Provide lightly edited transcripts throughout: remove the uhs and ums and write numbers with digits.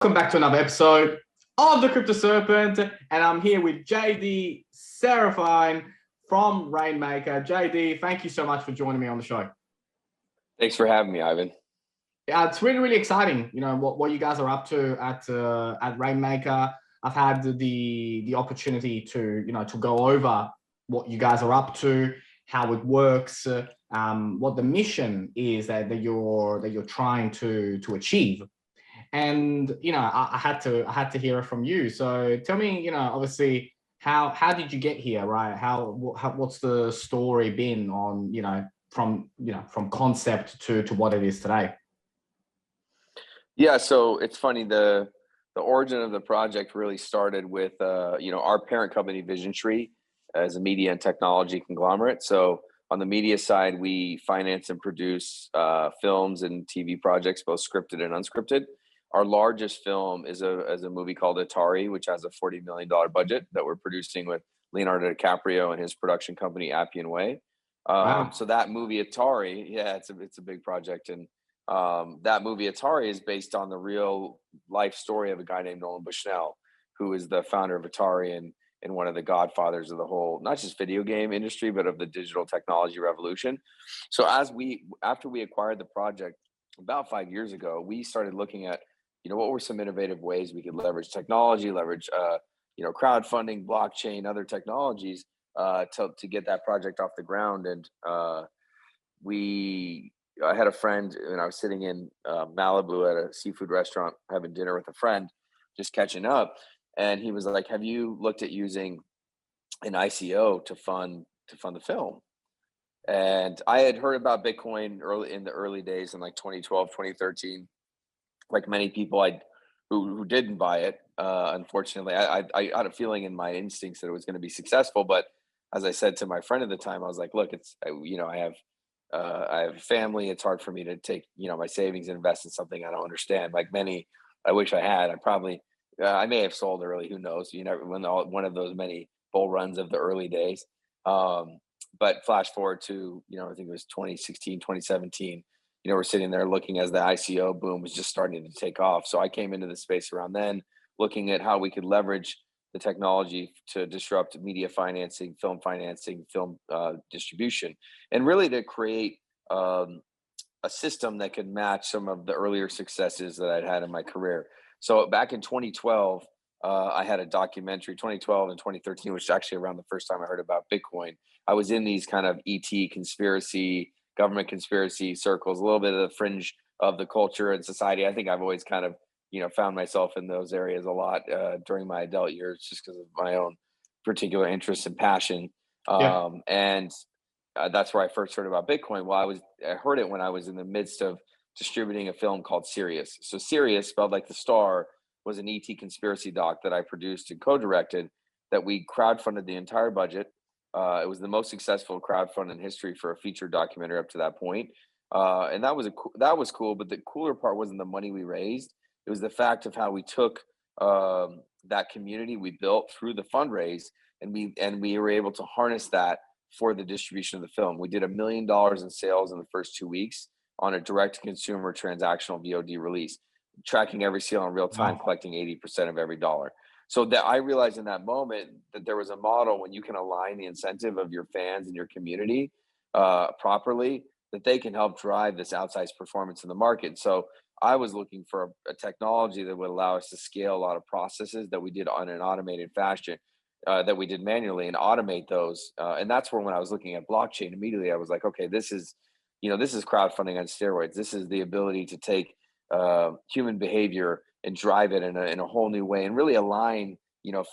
Welcome back to another episode of the Crypto Serpent, and I'm here with JD Serafine from Raiinmaker. JD, thank you so much for joining me on the show. Thanks for having me, Ivan. Yeah, it's really exciting. You know what you guys are up to at Raiinmaker. I've had the opportunity to go over what you guys are up to, how it works, what the mission is that you're trying to achieve. And I had to hear it from you. So tell me, obviously, how did you get here, right? What's the story been on, from concept to what it is today? Yeah, so it's funny, the origin of the project really started with our parent company Vision Tree as a media and technology conglomerate. So on the media side, we finance and produce films and TV projects, both scripted and unscripted. Our largest film is a movie called Atari, which has a $40 million budget that we're producing with Leonardo DiCaprio and his production company Appian Way. Wow. So that movie Atari, yeah, it's a big project, and that movie Atari is based on the real life story of a guy named Nolan Bushnell, who is the founder of Atari and one of the godfathers of the whole, not just video game industry, but of the digital technology revolution. So after we acquired the project about 5 years ago, we started looking at, what were some innovative ways we could leverage technology, leverage, crowdfunding, blockchain, other technologies to get that project off the ground. And I had a friend, and I was sitting in Malibu at a seafood restaurant having dinner with a friend, just catching up, and he was like, "Have you looked at using an ICO to fund the film?" And I had heard about Bitcoin early in the early days in like 2012, 2013. Like many people, who didn't buy it. Unfortunately, I had a feeling in my instincts that it was going to be successful. But as I said to my friend at the time, I was like, "Look, I have family. It's hard for me to take my savings and invest in something I don't understand. Like many, I wish I had. I may have sold early. Who knows? One of those many bull runs of the early days. But flash forward to I think it was 2016, 2017. We're sitting there looking as the ICO boom was just starting to take off. So I came into the space around then, looking at how we could leverage the technology to disrupt media financing, film distribution, and really to create a system that could match some of the earlier successes that I'd had in my career. So back in 2012, I had a documentary, 2012 and 2013, which is actually around the first time I heard about Bitcoin. I was in these kind of ET conspiracy, government conspiracy circles, a little bit of the fringe of the culture and society. I think I've always kind of, found myself in those areas a lot during my adult years, just because of my own particular interest and passion. Yeah. And That's where I first heard about Bitcoin. Well, I heard it when I was in the midst of distributing a film called Sirius. So Sirius, spelled like the star, was an ET conspiracy doc that I produced and co-directed that we crowdfunded the entire budget. It was the most successful crowdfund in history for a feature documentary up to that point, and that was cool. But the cooler part wasn't the money we raised; it was the fact of how we took that community we built through the fundraise, and we were able to harness that for the distribution of the film. We did $1 million in sales in the first 2 weeks on a direct-to-consumer transactional VOD release, tracking every sale in real time, Wow. collecting 80% of every dollar. So that I realized in that moment that there was a model when you can align the incentive of your fans and your community properly, that they can help drive this outsized performance in the market. So I was looking for a technology that would allow us to scale a lot of processes that we did on an automated fashion, that we did manually, and automate those. And that's where, when I was looking at blockchain, immediately I was like, okay, this is crowdfunding on steroids. This is the ability to take human behavior and drive it in a whole new way, and really align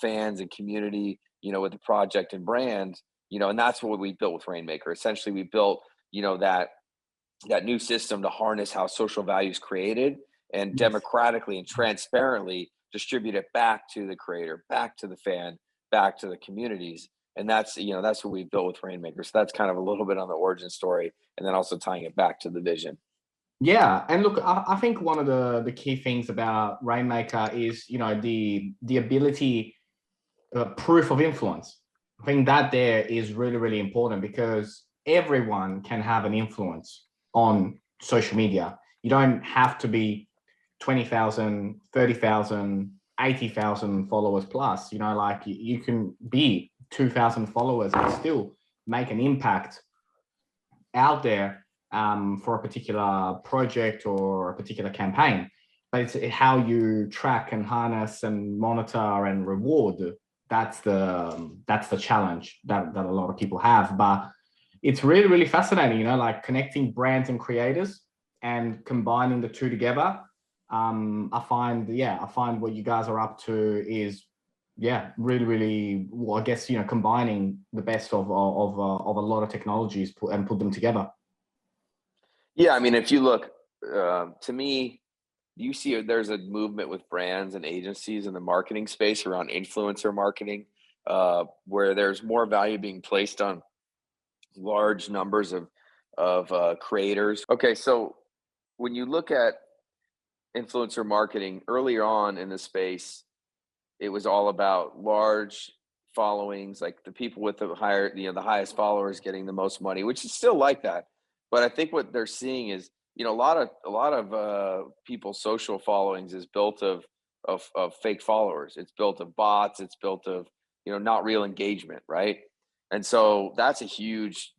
fans and community with the project and brand. And that's what we built with Raiinmaker. Essentially, we built that new system to harness how social value is created and Yes. democratically and transparently distribute it back to the creator, back to the fan, back to the communities. And that's what we built with Raiinmaker. So that's kind of a little bit on the origin story, and then also tying it back to the vision. Yeah, and look, I think one of the key things about Rainmaker is the ability, proof of influence. I think that there is really important because everyone can have an influence on social media. You don't have to be 20,000, 30,000, 80,000 followers plus. You know, like you can be 2,000 followers and still make an impact out there for a particular project or a particular campaign. But it's how you track and harness and monitor and reward. That's the challenge that a lot of people have. But it's really, really fascinating, you know, like connecting brands and creators and combining the two together. I find what you guys are up to is, yeah, really, really, well, I guess, you know, combining the best of a lot of technologies and put them together. Yeah, I mean, if you look, to me, you see there's a movement with brands and agencies in the marketing space around influencer marketing, where there's more value being placed on large numbers of creators. Okay, so when you look at influencer marketing earlier on in the space, it was all about large followings, like the people with the higher, the highest followers getting the most money, which is still like that. But I think what they're seeing is, a lot of people's social followings is built of fake followers. It's built of bots. It's built of not real engagement, right? And so that's a huge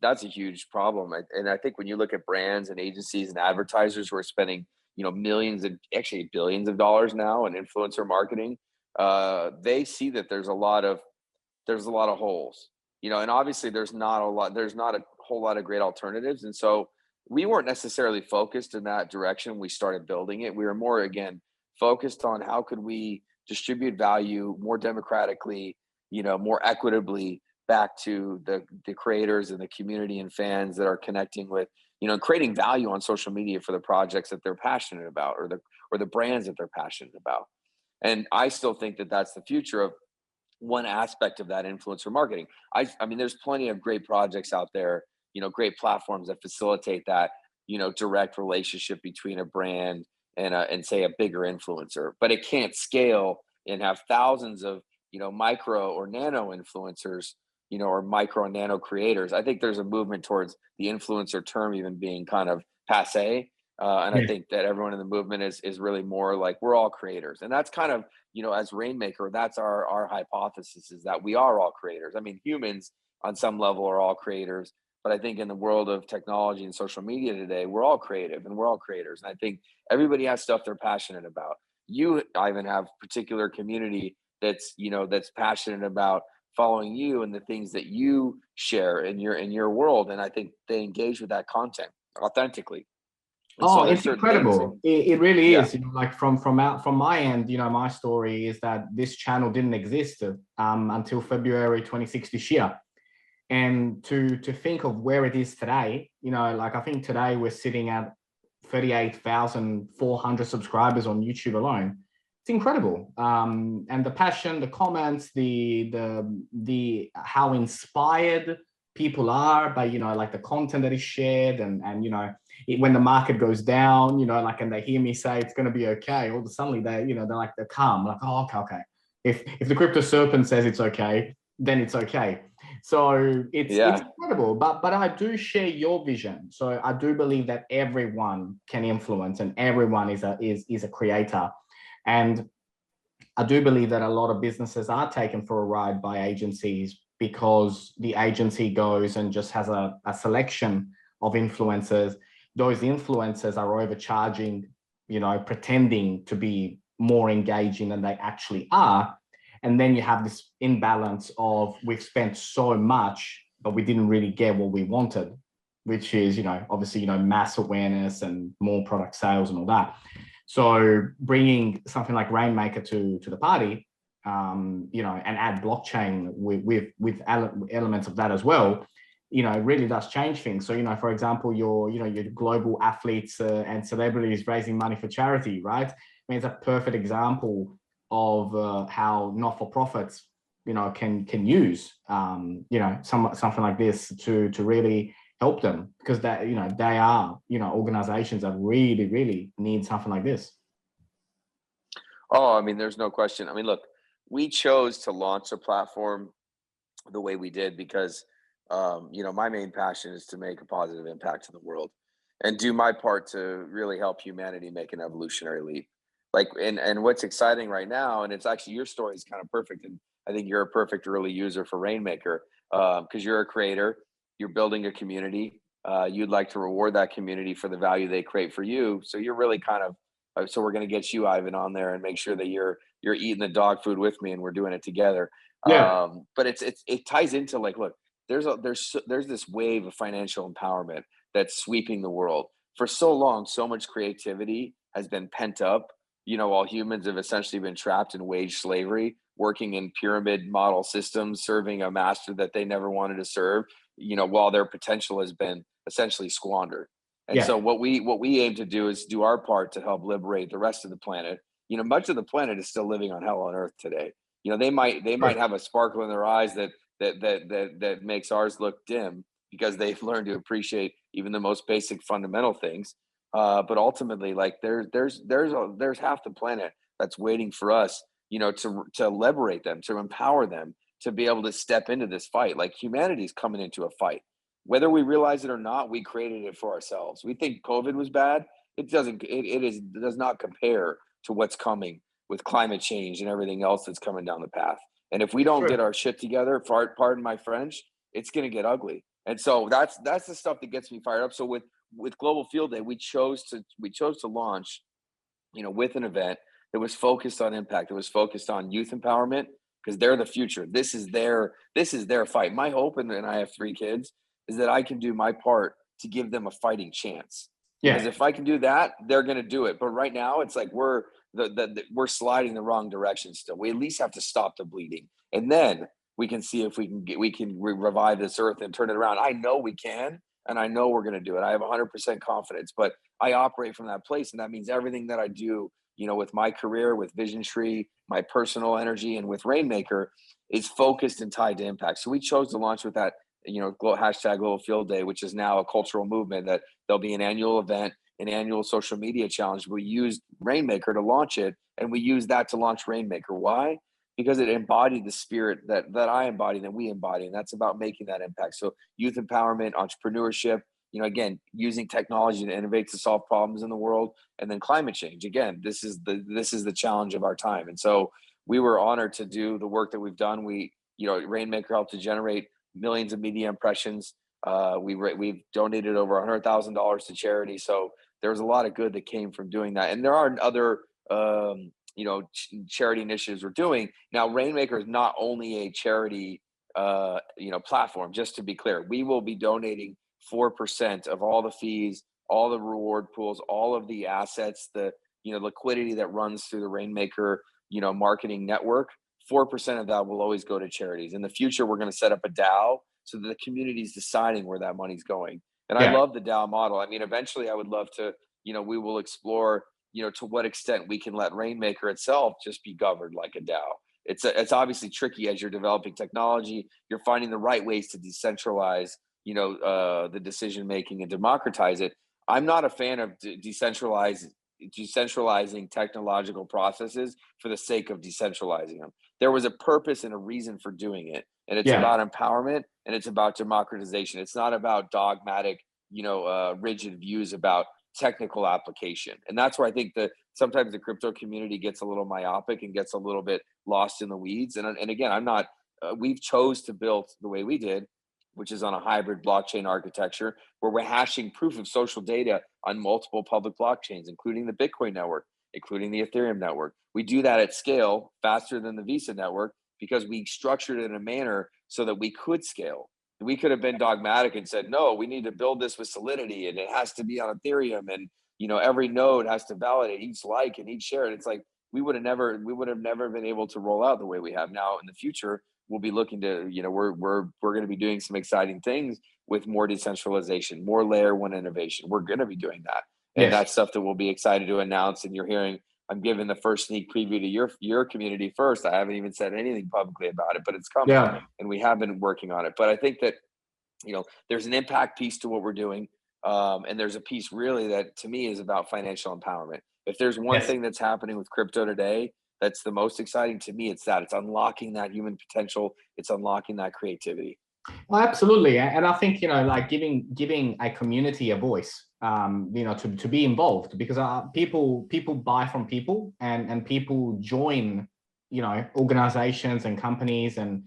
problem. And I think when you look at brands and agencies and advertisers who are spending millions and actually billions of dollars now in influencer marketing, they see that there's a lot of holes, and obviously there's not a whole lot of great alternatives. And so we weren't necessarily focused in that direction when we started building it. We were more, again, focused on how could we distribute value more democratically, more equitably back to the creators and the community and fans that are connecting with, creating value on social media for the projects that they're passionate about, or the brands that they're passionate about. And I still think that that's the future of one aspect of that influencer marketing. I mean, there's plenty of great projects out there, great platforms that facilitate that, direct relationship between a brand and say a bigger influencer, but it can't scale and have thousands of, micro or nano influencers, or micro and nano creators. I think there's a movement towards the influencer term even being kind of passe. And I Yeah. think that everyone in the movement is really more like we're all creators. And that's kind of, as Raiinmaker, that's our hypothesis, is that we are all creators. I mean, humans on some level are all creators, but I think in the world of technology and social media today, we're all creative and we're all creators. And I think everybody has stuff they're passionate about. You, Ivan, have particular community that's passionate about following you and the things that you share in your world. And I think they engage with that content authentically. And so Oh, there's it's certain things. incredible. It really Yeah. is. You know, like from my end, you know, my story is that this channel didn't exist until February 26th this year. And to think of where it is today, you know, like I think today we're sitting at 38,400 subscribers on YouTube alone. It's incredible. And the passion, the comments, the how inspired people are by, you know, like the content that is shared, and you know, when the market goes down, you know, like, and they hear me say it's going to be okay, all of a sudden they, you know, they're calm, like, oh, okay, okay. If the crypto serpent says it's okay, then it's okay. So it's Yeah. incredible. But I do share your vision. So I do believe that everyone can influence and everyone is a creator. And I do believe that a lot of businesses are taken for a ride by agencies because the agency goes and just has a selection of influencers. Those influencers are overcharging, you know, pretending to be more engaging than they actually are. And then you have this imbalance of we've spent so much, but we didn't really get what we wanted, which is, you know, obviously, you know, mass awareness and more product sales and all that. So bringing something like Raiinmaker to the party, you know, and add blockchain with elements of that as well, you know, really does change things. So, you know, for example, your global athletes and celebrities raising money for charity, right? I mean, it's a perfect example of how not-for-profits, you know, can use, you know, something like this to really help them, because that, you know, they are, you know, organizations that really need something like this. Oh, I mean, there's no question. I mean, look, we chose to launch a platform the way we did because, my main passion is to make a positive impact in the world and do my part to really help humanity make an evolutionary leap. Like, and what's exciting right now, and it's actually your story is kind of perfect, and I think you're a perfect early user for Rainmaker, because you're a creator, you're building a community. You'd like to reward that community for the value they create for you. So you're really kind of so we're going to get you, Ivan, on there and make sure that you're eating the dog food with me, and we're doing it together. Yeah. But it ties into like, look, there's this wave of financial empowerment that's sweeping the world. For so long, so much creativity has been pent up, while humans have essentially been trapped in wage slavery, working in pyramid model systems, serving a master that they never wanted to serve, while their potential has been essentially squandered. And Yeah. so what we aim to do is do our part to help liberate the rest of the planet. Much of the planet is still living on hell on earth today. They might True. have a sparkle in their eyes that makes ours look dim because they've learned to appreciate even the most basic fundamental things. But ultimately, like there's half the planet that's waiting for us, to liberate them, to empower them, to be able to step into this fight. Like humanity's coming into a fight, whether we realize it or not. We created it for ourselves. We think COVID was bad. It doesn't. It does not compare to what's coming with climate change and everything else that's coming down the path. And if we don't True. get our shit together, pardon my French, it's going to get ugly. And so that's the stuff that gets me fired up. So with Global Field Day, we chose to launch, with an event that was focused on impact, that was focused on youth empowerment, because they're the future. This is their fight. My hope, and I have 3 kids, is that I can do my part to give them a fighting chance. Because Yeah. if I can do that, they're going to do it. But right now, it's like we're sliding the wrong direction. Still, we at least have to stop the bleeding, and then we can see if we can revive this earth and turn it around. I know we can, and I know we're going to do it. I have 100% confidence. But I operate from that place, and that means everything that I do, with my career, with Vision Tree, my personal energy, and with Rainmaker, is focused and tied to impact. So we chose to launch with that, hashtag Global Field Day, which is now a cultural movement that there'll be an annual event, an annual social media challenge. We used Rainmaker to launch it, and we used that to launch Rainmaker. Why? Because it embodied the spirit that I embody, that we embody, and that's about making that impact. So youth empowerment, entrepreneurship, again, using technology to innovate to solve problems in the world, and then climate change. Again, this is the challenge of our time. And so we were honored to do the work that we've done. Rainmaker helped to generate millions of media impressions. We've donated over $100,000 to charity. So there was a lot of good that came from doing that. And there are other charity initiatives we're doing now. Rainmaker is not only a charity platform. Just to be clear, we will be donating 4% of all the fees, all the reward pools, all of the assets, the liquidity that runs through the Rainmaker marketing network. 4% of that will always go to charities. In the future, we're going to set up a DAO so that the community is deciding where that money's going. And I Yeah. love the DAO model. I mean, eventually, I would love to. We will explore to what extent we can let Rainmaker itself just be governed like a DAO. It's obviously tricky as you're developing technology. You're finding the right ways to decentralize, the decision making and democratize it. I'm not a fan of decentralizing technological processes for the sake of decentralizing them. There was a purpose and a reason for doing it, and it's Yeah. about empowerment and it's about democratization. It's not about dogmatic, rigid views about technical application. And that's where I think that sometimes the crypto community gets a little myopic and gets a little bit lost in the weeds. And again, I'm not. We've chose to build the way we did, which is on a hybrid blockchain architecture where we're hashing proof of social data on multiple public blockchains, including the Bitcoin network, including the Ethereum network. We do that at scale faster than the Visa network because we structured it in a manner so that we could scale. We could have been dogmatic and said, no, we need to build this with Solidity and it has to be on Ethereum, and every node has to validate each like and each share. And it's like we would have never been able to roll out the way we have now. In the future, we'll be looking to, we're going to be doing some exciting things with more decentralization, more layer one innovation. We're going to be doing that. And Yes. that's stuff that we'll be excited to announce. And you're hearing, I'm giving the first sneak preview to your community first. I haven't even said anything publicly about it, but it's coming Yeah. and we have been working on it. But I think that, there's an impact piece to what we're doing. And there's a piece really that to me is about financial empowerment. If there's one Yes. thing that's happening with crypto today, that's the most exciting to me. It's unlocking that human potential. It's unlocking that creativity. Well, absolutely. And I think, like giving a community a voice, to be involved, because people buy from people, and people join, organizations and companies and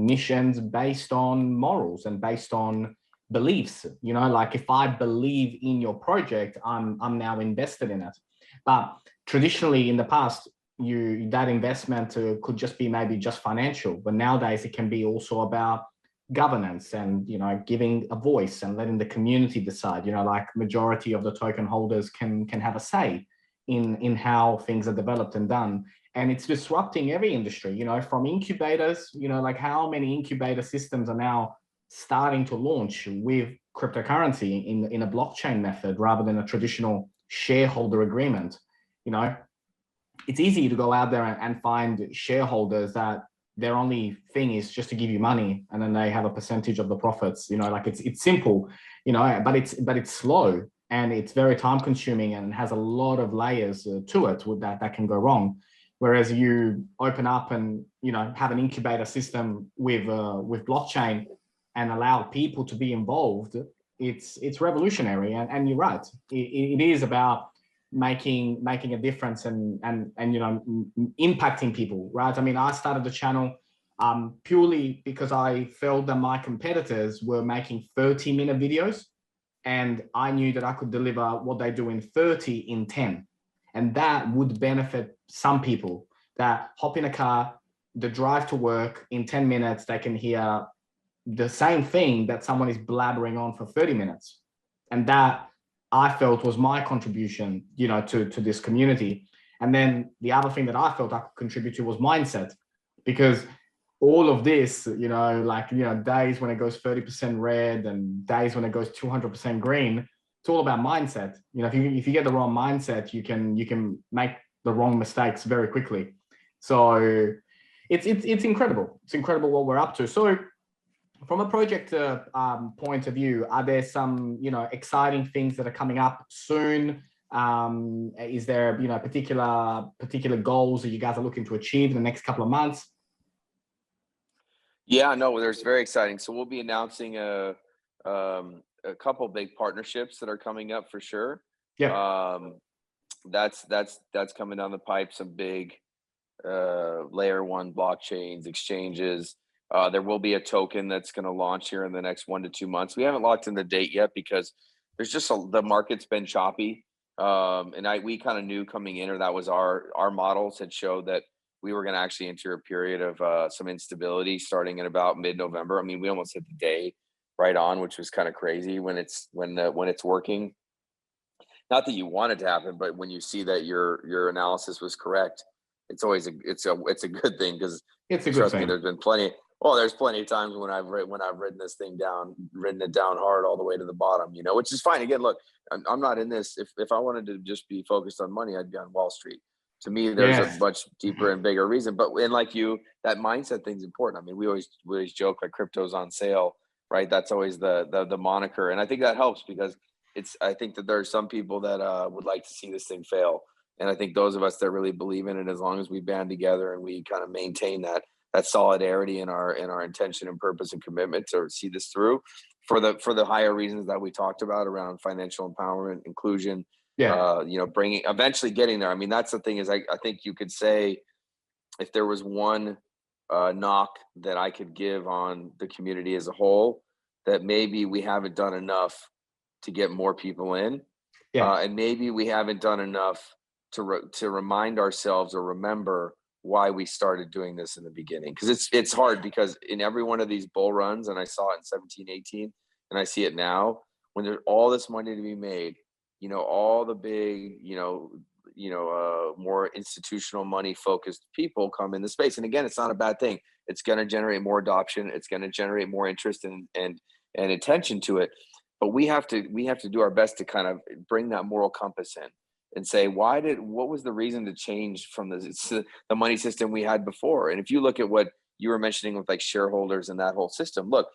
missions based on morals and based on beliefs. Like, if I believe in your project, I'm now invested in it. But traditionally in the past, that investment could just be maybe just financial, but nowadays it can be also about governance and giving a voice and letting the community decide. Like, majority of the token holders can have a say in how things are developed and done. And it's disrupting every industry, from incubators. Like, how many incubator systems are now starting to launch with cryptocurrency in a blockchain method rather than a traditional shareholder agreement. It's easy to go out there and find shareholders that their only thing is just to give you money, and then they have a percentage of the profits. Like, it's simple, but it's slow, and it's very time consuming, and has a lot of layers to it with that can go wrong. Whereas you open up and have an incubator system with blockchain and allow people to be involved, it's revolutionary. And you're right, it is about making a difference and impacting people, right? I mean, I started the channel purely because I felt that my competitors were making 30-minute videos, and I knew that I could deliver what they do in 30 in 10, and that would benefit some people that hop in a car, the drive to work, in 10 minutes they can hear the same thing that someone is blabbering on for 30 minutes. And that, I felt, was my contribution, to this community. And then the other thing that I felt I could contribute to was mindset, because all of this, days when it goes 30% red and days when it goes 200% green, it's all about mindset. If you get the wrong mindset, you can make the wrong mistakes very quickly. So it's incredible. It's incredible what we're up to. So, from a project point of view, are there some exciting things that are coming up soon? Is there particular goals that you guys are looking to achieve in the next couple of months? Yeah, no, there's very exciting. So we'll be announcing a couple big partnerships that are coming up for sure. Yeah. That's coming down the pipe. Some big layer one blockchains, exchanges. There will be a token that's going to launch here in the next 1 to 2 months. We haven't locked in the date yet because there's just the market's been choppy. And we kind of knew coming in, or that was our models had showed that we were going to actually enter a period of some instability starting in about mid-November. I mean, we almost hit the day right on, which was kind of crazy when it's working. Not that you want it to happen, but when you see that your analysis was correct, it's always it's a good thing, because It's a good trust me, thing. there's been plenty. Well, there's plenty of times when I've written this thing down, written it down hard all the way to the bottom, which is fine. Again, look, I'm not in this. If I wanted to just be focused on money, I'd be on Wall Street. To me, there's a Yes. much deeper and bigger reason. But like you, that mindset thing's important. I mean, we always joke like crypto's on sale, right? That's always the moniker, and I think that helps because I think that there are some people that would like to see this thing fail, and I think those of us that really believe in it, as long as we band together and we kind of maintain that solidarity in our intention and purpose and commitment to see this through for the higher reasons that we talked about around financial empowerment, inclusion, Yeah. bringing, eventually getting there. I mean, that's the thing is I think you could say, if there was one knock that I could give on the community as a whole, that maybe we haven't done enough to get more people in. Yeah. And maybe we haven't done enough to remind ourselves or remember why we started doing this in the beginning. Because it's hard, because in every one of these bull runs, and I saw it in 17, 18, and I see it now, when there's all this money to be made, all the big, more institutional money focused people come in the space. And again, it's not a bad thing. It's going to generate more adoption. It's going to generate more interest and attention to it. But we have to do our best to kind of bring that moral compass in and say, what was the reason to change from the money system we had before? And if you look at what you were mentioning with like shareholders and that whole system, look,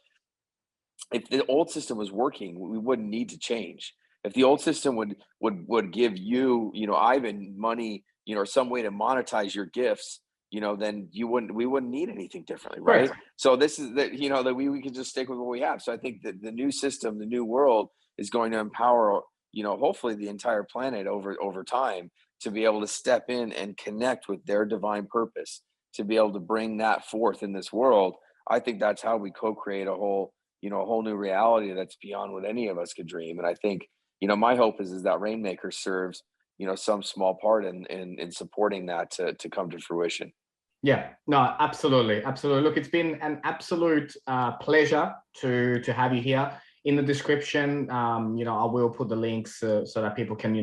if the old system was working, we wouldn't need to change. If the old system would give you, Ivan, money, or some way to monetize your gifts, then we wouldn't need anything differently, right? Correct. So this is that we can just stick with what we have. So I think that the new system, the new world, is going to empower hopefully the entire planet over time, to be able to step in and connect with their divine purpose, to be able to bring that forth in this world. I think that's how we co-create a whole new reality that's beyond what any of us could dream. And I think, my hope is that Rainmaker serves, some small part in supporting that to come to fruition. Yeah, no, absolutely, absolutely. Look, it's been an absolute pleasure to have you here. In the description, I will put the links so that people can,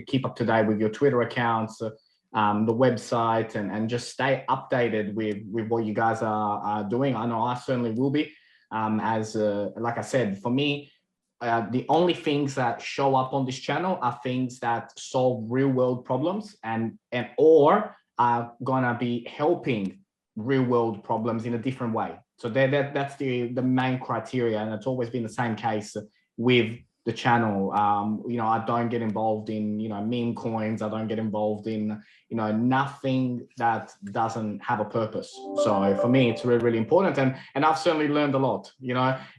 keep up to date with your Twitter accounts, the website, and just stay updated with what you guys are doing. I know I certainly will be. As like I said, for me, the only things that show up on this channel are things that solve real world problems and or are gonna be helping real world problems in a different way. So that's the main criteria, and it's always been the same case with the channel. I don't get involved in meme coins. I don't get involved in nothing that doesn't have a purpose. So for me, it's really, really important, and I've certainly learned a lot.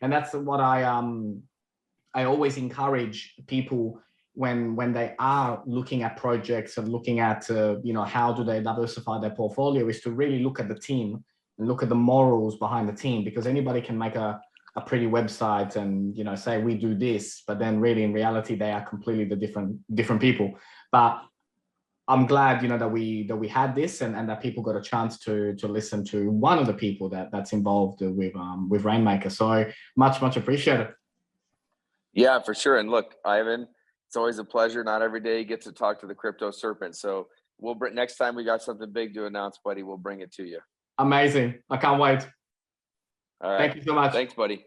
And that's what I always encourage people when they are looking at projects and looking at how do they diversify their portfolio, is to really look at the team and look at the morals behind the team, because anybody can make a pretty website and say we do this, but then really in reality they are completely the different people. But I'm glad that we had this, and that people got a chance to listen to one of the people that's involved with Raiinmaker. So much appreciated. Yeah, for sure. And look, Ivan, it's always a pleasure. Not every day you get to talk to the crypto serpent. So we'll bring, next time we got something big to announce, buddy, we'll bring it to you. Amazing. I can't wait. All right. Thank you so much. Thanks, buddy.